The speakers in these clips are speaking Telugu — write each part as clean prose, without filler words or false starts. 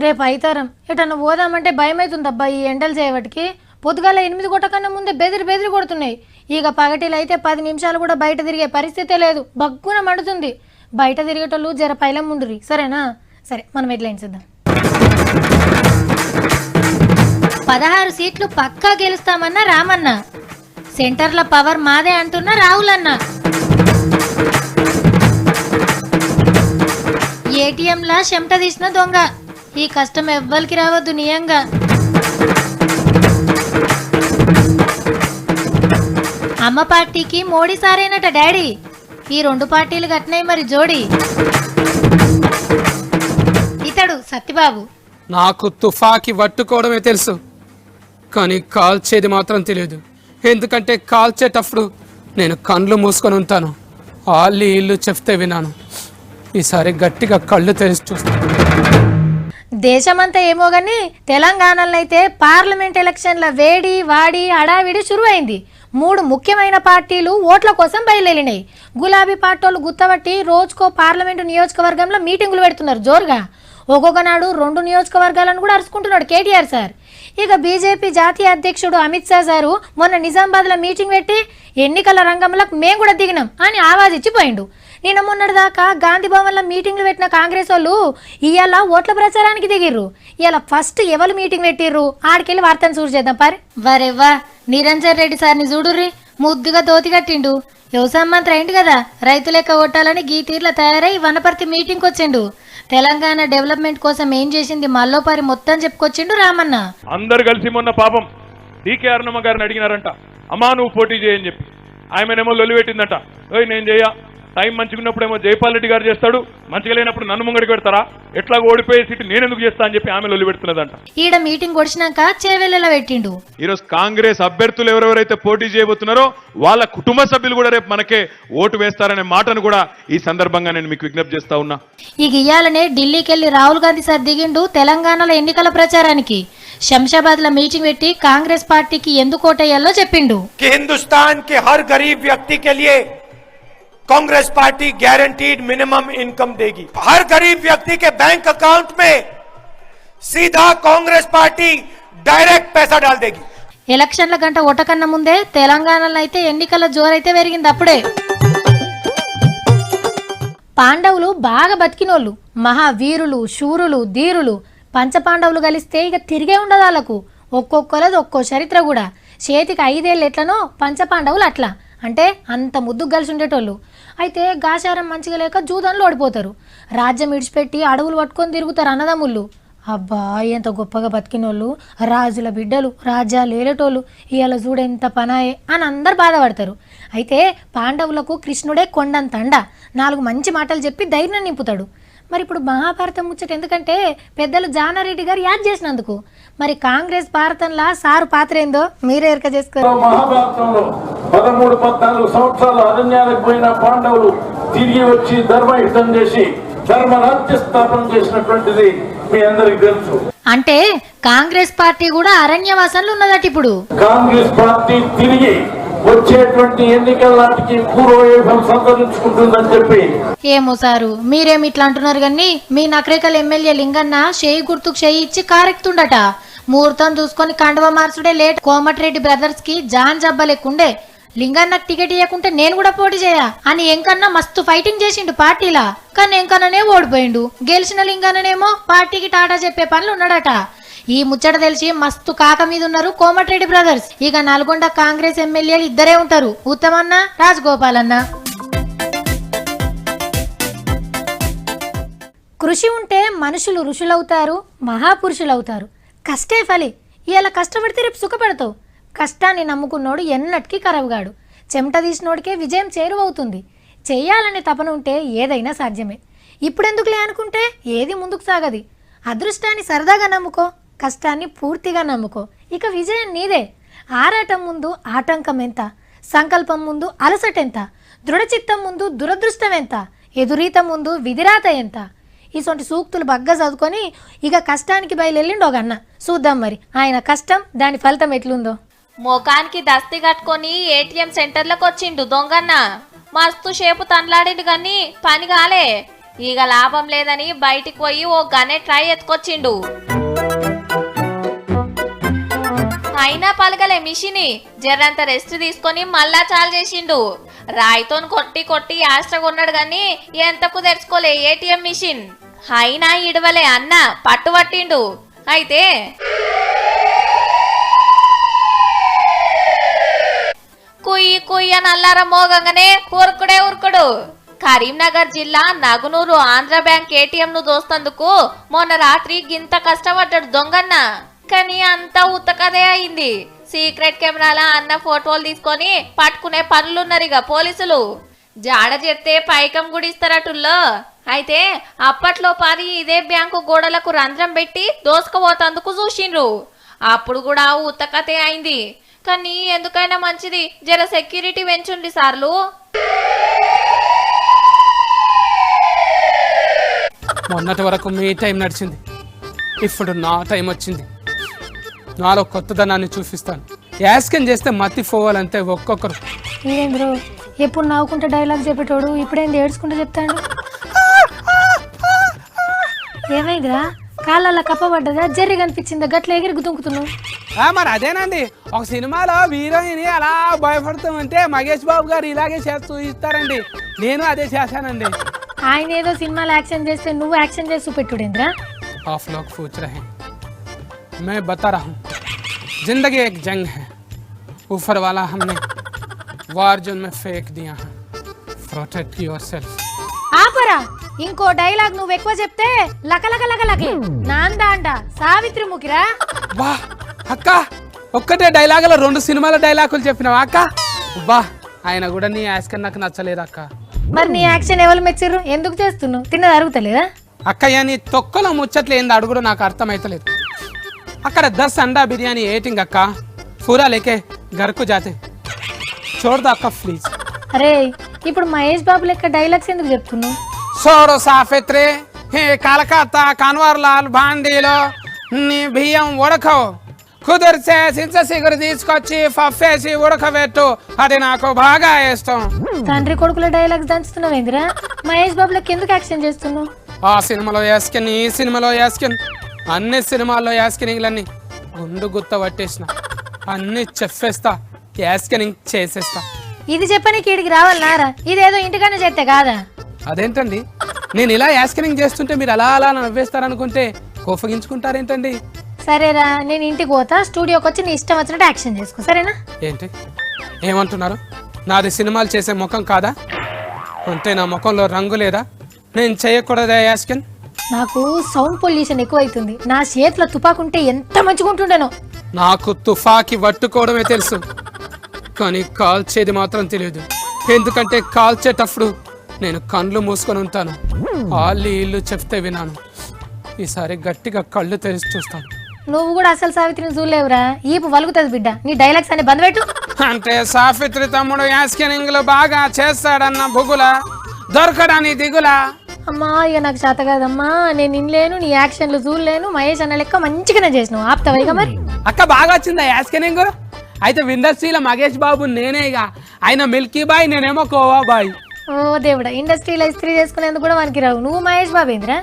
రేపు అయితారం ఎటన్నా పోదామంటే భయం అవుతుందబ్బా ఈ ఎండలు చేయబట్టికి. పొద్దుగాల 8 కొట్టకన్నా ముందే బెదిరి కొడుతున్నాయి. ఇక పగటిలో అయితే 10 నిమిషాలు కూడా బయట తిరిగే పరిస్థితే లేదు, బగ్గున మండుతుంది. బయట తిరిగేటోళ్ళు జర పైలం ఉండుర్రి, సరేనా? సరే, మనం హెడ్లైన్స్ ఇద్దాం. 16 సీట్లు పక్కా గెలుస్తామన్న రామన్న, సెంటర్ల పవర్ మాదే అంటున్న రాహుల్ అన్న. ఏటీఎంలా చెమట తీసిన దొంగ, ఈ కష్టం ఎవ్వరికి రావద్దు నియంగా. అమ్మ పార్టీకి మోడీ సారేనట డాడీ, ఈ 2 పార్టీలు కట్టినాయి మరి జోడి. ఇతడు సత్యబాబు. నాకు తుఫాకి పట్టుకోవడమే తెలుసు, కానీ కాల్చేది మాత్రం తెలియదు. ఎందుకంటే కాల్చేటప్పుడు నేను కళ్ళు మూసుకొని ఉంటాను, వాళ్ళు ఇల్లు చెప్తే విన్నాను. ఈసారి గట్టిగా కళ్ళు తెరిచి చూస్తాను. దేశమంతా ఏమో కానీ తెలంగాణలో అయితే పార్లమెంట్ ఎలక్షన్ల వేడి వాడి హడావిడి శురువైంది. 3 ముఖ్యమైన పార్టీలు ఓట్ల కోసం బయలుదేరినాయి. గులాబీ పార్టీలు గుత్తబట్టి రోజుకో పార్లమెంటు నియోజకవర్గంలో మీటింగులు పెడుతున్నారు జోరుగా. ఒక్కొక్క నాడు 2 నియోజకవర్గాలను కూడా అరుచుకుంటున్నాడు కేటీఆర్ సార్. ఇక బీజేపీ జాతీయ అధ్యక్షుడు అమిత్ షా సారు మొన్న నిజామాబాద్లో మీటింగ్ పెట్టి ఎన్నికల రంగంలోకి మేము కూడా దిగినాం అని ఆవాజ్ ఇచ్చిపోయిండు. నిన్న మొన్నటి దాకా గాంధీ భవన్లో మీటింగ్లు పెట్టిన కాంగ్రెస్ వాళ్ళు ఇవాళ ఓట్ల ప్రచారానికి దిగిర్రు. ఇవాళ ఫస్ట్ ఎవరు మీటింగ్ పెట్టిర్రు ఆడికెళ్ళి వార్తను చూసి చేద్దాం పారి. వరేవ్వా, నిరంజన్ రెడ్డి సార్ని చూడుర్రి, ముద్దుగా దోతి కట్టిండు. వ్యవసాయ మంత్రి అయింది కదా, రైతు లెక్క కొట్టాలని గీ తీర్ల తయారై వనపర్తి మీటింగ్కి వచ్చిండు. తెలంగాణ డెవలప్మెంట్ కోసం ఏం చేసింది మల్లోపారి మొత్తం చెప్పుకొచ్చిండు రామన్న. అందరు కలిసి మొన్న పాపం డీకే అరుణమ్మ గారిని అడిగినారంట, అమ్మా నువ్వు పోటీ చేయని చెప్పి. ఆయమనేమో లొల్లి పెట్టిందట, ఓయ్ నేను చెయ్యా, టైం మంచిగా ఉన్నప్పుడేమో జైపాల్ రెడ్డి గారు చేస్తాడు, మంచిగా లేనప్పుడు నన్ను ముంగడికి పెడతారా, ఎట్లా ఓడిపోయే సీటు నేనెందుకు చేస్తా అని చెప్పి ఆమె లొల్లి పెడుతున్నదంట. ఈడ మీటింగ్ కొడిచినాక చేవెళ్ళలా పెట్టిండు. ఈరోజు కాంగ్రెస్ అభ్యర్థులు ఎవరెవరైతే పోటీ చేయబోతున్నారో వాళ్ళ కుటుంబ సభ్యులు కూడా రేపు మనకే ఓటు వేస్తారనే మాటను కూడా ఈ సందర్భంగా నేను మీకు విజ్ఞప్తి చేస్తా ఉన్నా. ఇక ఇయ్యాలనే ఢిల్లీకి వెళ్లి రాహుల్ గాంధీ సార్ దిగిండు తెలంగాణలో ఎన్నికల ప్రచారానికి. శంషాబాద్ లో మీటింగ్ పెట్టి కాంగ్రెస్ పార్టీకి ఎందుకు ఓటేయాలో చెప్పిండు. హిందుస్థాన్ కే హర్ గరీబ్ వ్యక్తి కే లియే Congress party guaranteed minimum income देगी. हर गरीब व्यक्ति के बैंक अकाउंट में सीधा कांग्रेस पार्टी डायरेक्ट पैसा डाल देगी. ఎలక్షన్ల గంట ఓటకన్నా ముందే తెలంగాణలో అయితే ఎన్నికల జోరైతే పెరిగింది. అప్పుడే పాండవులు బాగా బతికినోళ్ళు, మహావీరులు, శూరులు, ధీరులు. పంచపాండవులు కలిస్తే ఇక తిరిగే ఉండదు వాళ్ళకు. ఒక్కొక్కలది ఒక్కో చరిత్ర కూడా. చేతికి 5 ఏళ్ళు ఎట్లనో పంచపాండవులు అట్లా, అంటే అంత ముద్దుకు కలిసి ఉండేటోళ్ళు. అయితే గాశారం మంచిగా లేక జూదంలో ఓడిపోతారు. రాజ్యం విడిచిపెట్టి అడవులు పట్టుకొని తిరుగుతారు అన్నదమ్ముళ్ళు. అబ్బా ఎంత గొప్పగా బతికినోళ్ళు, రాజుల బిడ్డలు, రాజ్యాలు ఏలేటోళ్ళు, ఇవాళ చూడెంత పనాయే అని అందరు బాధపడతారు. అయితే పాండవులకు కృష్ణుడే కొండంత అండ, 4 మంచి మాటలు చెప్పి ధైర్యం నింపుతాడు. మరి ఇప్పుడు మహాభారతం ముచ్చట ఎందుకంటే పెద్దలు జానారెడ్డి గారు యాద్ చేసినందుకు. మరి కాంగ్రెస్ భారతంలా సారు పాత్ర ఏందో మీరే ఎరక చేసుకోరు. మహాభారతంలో 13-14 సంవత్సరాలు అరణ్యాలకు పోయిన పాండవులు తిరిగి వచ్చి ధర్మయుద్ధం చేసి ధర్మరాజ్య స్థాపన చేసినటువంటిది మీ అందరికి తెలుసు. అంటే కాంగ్రెస్ పార్టీ కూడా అరణ్యవాసంలో ఉన్నదట. ఇప్పుడు కాంగ్రెస్ పార్టీ తిరిగి వచ్చేటువంటి ఎన్నికల నాటికి పూర్వవైభవం సంతరించుకుంటుందని చెప్పి. ఏమో సారు మీరేమి ఇట్లా అంటున్నారు కానీ మీ నకరేకల్ ఎమ్మెల్యే లింగన్న షేయి గుర్తుకు షేయి ఇచ్చి కారెక్తుండట. ముహూర్తం చూసుకొని కండువ మార్చుడే లేట్. కోమటిరెడ్డి బ్రదర్స్ కి జాన్ జబ్బలేకుండే. లింగన్నకు టికెట్ ఇవ్వకుంటే నేను కూడా పోటీ చేయా అని ఎంకన్నా మస్తు ఫైటింగ్ చేసిండు పార్టీలా. కానీ ఎంకన్ననే ఓడిపోయిండు. గెలిచిన లింగన్ననేమో పార్టీకి టాటా చెప్పే పనులు ఉన్నాడట. ఈ ముచ్చట తెలిసి మస్తు కాక మీద ఉన్నారు కోమటిరెడ్డి బ్రదర్స్. ఇక నల్గొండ కాంగ్రెస్ ఎమ్మెల్యేలు ఇద్దరే ఉంటారు, ఉత్తమన్న, రాజగోపాల్ అన్న. కృషి ఉంటే మనుషులు ఋషులవుతారు, మహాపురుషులవుతారు. కష్టే ఫలి. ఇలా కష్టపడితే రేపు సుఖపడతావు. కష్టాన్ని నమ్ముకున్నోడు ఎన్నటికీ కరవుగాడు. చెమట తీసినోడికే విజయం చేరువవుతుంది. చెయ్యాలనే తపన ఉంటే ఏదైనా సాధ్యమే. ఇప్పుడెందుకులే అనుకుంటే ఏది ముందుకు సాగది. అదృష్టాన్ని సరదాగా నమ్ముకో, కష్టాన్ని పూర్తిగా నమ్ముకో, ఇక విజయం నీదే. ఆరాటం ముందు ఆటంకం ఎంత, సంకల్పం ముందు అలసటెంత, దృఢచిత్తం ముందు దురదృష్టం ఎంత, ఎదురీత ముందు విధిరాత ఎంత. ఇటువంటి సూక్తులు బగ్గా చదువుకొని ఇక కష్టానికి బయలుదేరిండు ఒక అన్న. చూద్దాం మరి ఆయన కష్టం, దాని ఫలితం ఎట్లుందో. మోకానికి దస్తి కట్టుకొని ఏటీఎం సెంటర్లకు వచ్చిండు దొంగన్న. మస్తు షేపు తనలాడిండు గాని పని కాలే. ఇక లాభం లేదని బయటికి పోయి ఓ గనే ట్రై ఎత్తుకొచ్చిండు. అయినా పలకలే మిషిని జర్రంత రెస్ట్ తీసుకొని మళ్ళా చాలు చేసిండు. రాయితోని కొట్టి కొట్టి యాస్ట్రగా ఉన్నాడు గాని ఎంతకు తెరుచుకోలే ఏటీఎం మిషన్. అయినా ఇడవలే అన్న పట్టుబట్టిండు. అయితే కుయ్యి కుయ్య నల్లార మోగంగానే ఉరుకుడు. కరీంనగర్ జిల్లా నగునూరు ఆంధ్ర బ్యాంక్ ఏటీఎం ను దోస్తందుకు మొన్న రాత్రి గింత కష్టపడ్డాడు దొంగన్న. కానీ అంతా ఉత్తకదే అయింది. సీక్రెట్ కెమెరాల అన్న ఫోటోలు తీసుకొని పట్టుకునే పనులున్నారిగా పోలీసులు. జాడ చెప్తే పైకం గుడిస్తారటుల్లో. అయితే అప్పట్లో పారి ఇదే బ్యాంకు గోడలకు రంధ్రం పెట్టి దోసుకుపోతందుకు చూసిండ్రు. అప్పుడు కూడా ఉత్తకతే అయింది. కానీ ఎందుకైనా మంచిది జర సెక్యూరిటీ పెంచుండి సార్లు. మొన్నటి వరకు మీ టైం నడిచింది, ఇప్పుడు నా టైం వచ్చింది. నాలో కొత్తదనాన్ని చూపిస్తాను. యాస్కెన్ చేస్తే మతిపోవాలంటే ఒక్కొక్కరు. మీరేంద్రో ఎప్పుడు నవ్వుకుంటే డైలాగ్ చెప్పేటోడు ఇప్పుడేంది ఏడ్చుకుంటూ చెప్తాడు. ఏమైందిరా కాళ్ళ కప్పబడ్డదా జర్రి కనిపించిందా గట్ల ఎగిరి గుతుంకుతున్నావు? మరి అదేనండి, ఒక సినిమాలో హీరోయిన్ అలా భయపడుతామంటే మహేష్ బాబు గారు ఇలాగే చేస్తూ ఇస్తారండి. నేను అదే చేశానండి. ఆయన ఏదో సినిమాలో యాక్షన్ చేస్తే నువ్వు యాక్షన్ చేస్తూ పెట్టుడేంద్రా? आप लोग पूछ रहे हैं, मैं बता रहा हूँ, जिंदगी एक जंग है, ऊपर वाला हमने वार जोन में फेंक दिया है, प्रोटेक्ट योरसेल्फ. ఆపరా, ఇంకో డైలాగ్ నువ్వు ఎక్కువ చెప్తే లకలకలకలకే నాందా అంట సావిత్రి ముఖిరా. వా అక్క, ఒక్కటే డైలాగులో 2 సినిమాల డైలాగులు చెప్పినావా అక్క? వా, ఆయన కూడా నీ యాస్కన్ నాకు నచ్చలేదు అక్క. మరి నీ యాక్షన్ ఎవరు మెచ్చిర్రు? ఎందుకు చేస్తున్నావు? తిన్నది అరుగుతలేదా? అక్కయ్య నీ తొక్కలో ముచ్చట్లు ఏంది అడుగుడు నాకు అర్థమైతలేదు. అక్కడ 10 अंडा బిర్యానీ ఏటింగ్ అక్క, పూరా లేకే గర్కు జాతే చూడదా అక్క ప్లీజ్. అరే ఇప్పుడు మహేష్ బాబు లెక్క డైలాగ్స్ ఎందుకు చెప్తున్నావు? సోడో సాఫెత్రే హే కలకత్తా కన్వర్లాల్ బాండీలో నీ బియ్యం ఉడకవు, కుదిరితే సించ సిగురు తీసుకొచ్చి పఫేసి ఉడకబెట్టు, అది నాకు బాగా ఇష్టం. తండ్రి కొడుకుల డైలాగ్స్ దంచుతున్నావు ఏందిరా? మహేష్ బాబు లెక్క ఎందుకు యాక్షన్ చేస్తున్నావు? ఆ సినిమాలో యాస్కెన్, ఈ సినిమాలో యాస్కెన్, అన్ని సినిమాల్లో యాస్కెనింగ్లన్నీ గుండు గుత్త పట్టేసిన, అన్ని చెప్పేస్తా, యాస్కెనింగ్ చేసేస్తా. ఇది చెప్పనీకి ఈడికి రావాలన్నారా? ఇదేదో ఇంటికన్నా చేస్తే కాదా? అదేంటండి, నేను ఇలా యాస్కెనింగ్ చేస్తుంటే మీరు అలా అలా నవ్వేస్తారనుకుంటే కోపగించుకుంటారేంటండి? సరేరా, నేను ఇంటికి పోతా, స్టూడియోకి వచ్చి నీ ఇష్టం వచ్చినట్టు యాక్షన్ చేసుకో, సరేనా? ఏంటి ఏమంటున్నారు? నాది సినిమాలు చేసే ముఖం కాదా? అంటే నా ముఖంలో రంగు లేదా? నేను చేయకూడదా యాస్కెన్? నాకు సౌండ్ పొల్యూషన్ ఎక్కువ అవుతుంది. నా చేతిలో తుపాకుంటే ఎంత మంచిగా ఉంటుండేనో. నాకు తుఫాకి పట్టుకోవడమే తెలుసు, కానీ కాల్చేది మాత్రం తెలియదు. ఎందుకంటే కాల్చేటప్పుడు నేను కళ్ళు మూసుకొని ఉంటాను. వాళ్ళు ఇల్లు చెప్తే వినాను. ఈసారి గట్టిగా కళ్ళు తెరిచి చూస్తాను. నువ్వు కూడా అసలు సావిత్రిని చూడలేవురా, ఈపు వలుగుతుంది బిడ్డ. నీ డైలాగ్స్ అన్ని బంద్ పెట్టు. అంటే సావిత్రి తమ్ముడు యాస్కెనింగ్ లో బాగా చేస్తాడన్న బుగుల, దొరకడాని దిగులా. అమ్మా ఇక నాకు చేత కాదమ్మా, నేను ఇన్లేను, నీ యాక్షన్లు చూడలేను. మహేష్ అన్న లెక్క మంచిగానే చేసినావు, ఆపుతావా మరి? అక్క బాగా వచ్చిందా యాస్కెనింగ్? అయితే ఇండస్ట్రీలో మహేష్ బాబు నేనేగా, ఆయన మిల్కీ బాయ్, నేనేమో కోవా బాయ్. ఓ దేవుడా, ఇండస్ట్రీలో ఇస్త్రీ చేసుకునేందుకు కూడా మనకి రావు. నువ్వు మహేష్ బాబు ఏందిరా?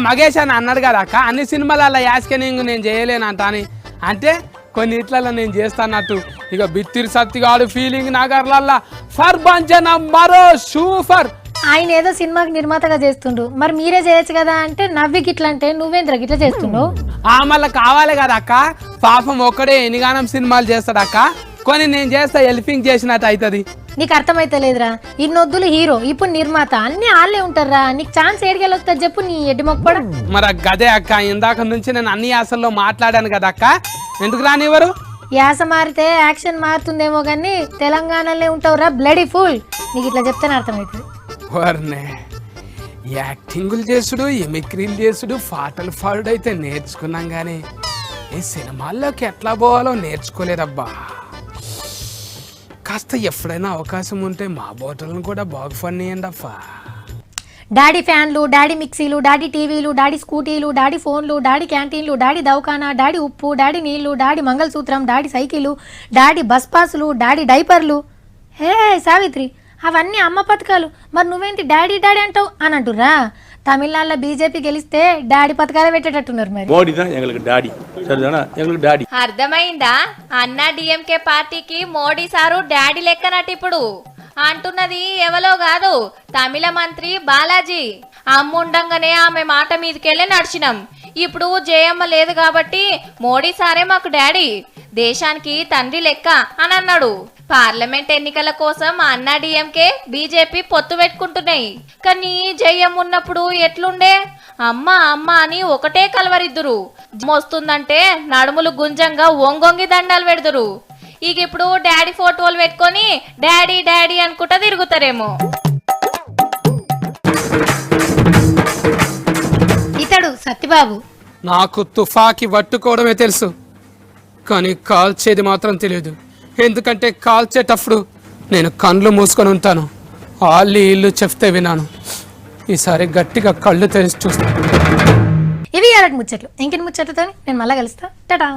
మహేష్ అని అన్నాడు కదా అక్క, అన్ని సినిమాలలో యాస్కెనింగ్ నేను చేయలేనంట అని. అంటే కొన్నిట్లలో నేను చేస్తానట్టు. ఇక బిత్తిరి సత్తిగాడు ఫీలింగ్ నగర్లల్లా ఫర్బంజన మరో సూపర్. ఆయన ఏదో సినిమాకి నిర్మాతగా చేస్తుండు, మరి మీరే చేయొచ్చు కదా అంటే నవ్వి గిట్లా అంటే నువ్వేంద్ర గిట్లా చేస్తుండవు? మళ్ళీ కావాలి కదా అక్క, పాపం ఒక్కడే ఎన్నిగానం సినిమాలు చేస్తాడు అక్క, కొన్ని నేను చేస్తా హెల్పింగ్ చేసినట్టు అవుతుంది. నీకు అర్థమైతే లేదురా, ఇన్నొద్దులు హీరో, ఇప్పుడు నిర్మాత, అన్ని వాళ్ళే ఉంటారా? నీకు ఛాన్స్ ఏడికెళ్ళి వస్తా చెప్పు, నీ ఎడ్డి మొక్కడా. మరి గదే అక్క, ఇందాక నుంచి నేను అన్ని యాసల్లో మాట్లాడాను కదా అక్క, ఎందుకు రానివ్వరు? యాస మారితే యాక్షన్ మారుతుందేమో కానీ తెలంగాణలో ఉంటావురా బ్లడీ ఫుల్. నీకు ఇట్లా చెప్తేనే అర్థమవుతుంది. యాక్టింగులు చేసుడు, ఎమిక్రీలు చేసుడు, పాటలు పాడు అయితే నేర్చుకున్నాం కానీ ఈ సినిమాల్లోకి ఎట్లా పోవాలో నేర్చుకోలేదబ్బా. కాస్త ఎప్పుడైనా అవకాశం ఉంటే మా బోటలను కూడా బాగు ఫన్నీయండి అబ్బా. డాడీ ఫ్యాన్లు, డాడీ మిక్సీలు, డాడీ టీవీలు, డాడీ స్కూటీలు, డాడీ ఫోన్లు, డాడీ క్యాంటీన్లు, డాడీ దవాఖానా, డాడీ ఉప్పు, డాడీ నీళ్లు, డాడీ మంగళసూత్రం, డాడీ సైకిలు, డాడీ బస్ పాసులు, డాడీ డైపర్లు. హే సావిత్రి, అవన్నీ అమ్మ పథకాలు, మరి నువ్వేంటి డాడీ డాడీ అంటావు అని అంటుర్రా. తమిళనాడులో బీజేపీ గెలిస్తే డాడీ పథకాలే పెట్టేటట్టున్నారు. మరి మోడీ தான் எங்களுக்கு டாடி, சரிதானா? எங்களுக்கு டாடி. అర్థమైందా? అన్నా డిఎంకే పార్టీకి మోడీ సారు డాడీ లెక్కనట్టు ఇప్పుడు అంటున్నది ఎవలో కాదు, తమిళ మంత్రి బాలాజీ. అమ్ముండంగానే ఆమె మాట మీదకెళ్ళి నడిచినాం. ఇప్పుడు జయమ్మ లేదు కాబట్టి మోడీ సారే మాకు డాడీ, దేశానికి తండ్రి లెక్క అని అన్నాడు. పార్లమెంట్ ఎన్నికల కోసం అన్నా డిఎంకే బీజేపీ పొత్తు పెట్టుకుంటున్నాయి. కానీ జయమ్మ ఉన్నప్పుడు ఎట్లుండే, అమ్మ అమ్మ అని ఒకటే కలవరిద్దురు. వస్తుందంటే నడుములు గుంజంగా ఒంగొంగి దండాలు పెడుదురు. ఇక ఇప్పుడు డాడీ ఫోటోలు పెట్టుకొని డాడీ డాడీ అనుకుంటా తిరుగుతారేమో. ఇతడు సత్యబాబు. నాకు తుఫాకి పట్టుకోవడమే తెలుసు, కానీ కాల్చేది మాత్రం తెలియదు. ఎందుకంటే కాల్చేటప్పుడు నేను కళ్ళు మూసుకొని ఉంటాను. వాళ్ళు ఇల్లు చెప్తే విన్నాను. ఈసారి గట్టిగా కళ్ళు తెరిచి చూస్తాను. ఇవి 2 ముచ్చట్లు. ఇంకెన్ని ముచ్చట్లతో నేను మళ్ళీ కలుస్తా. టాటా.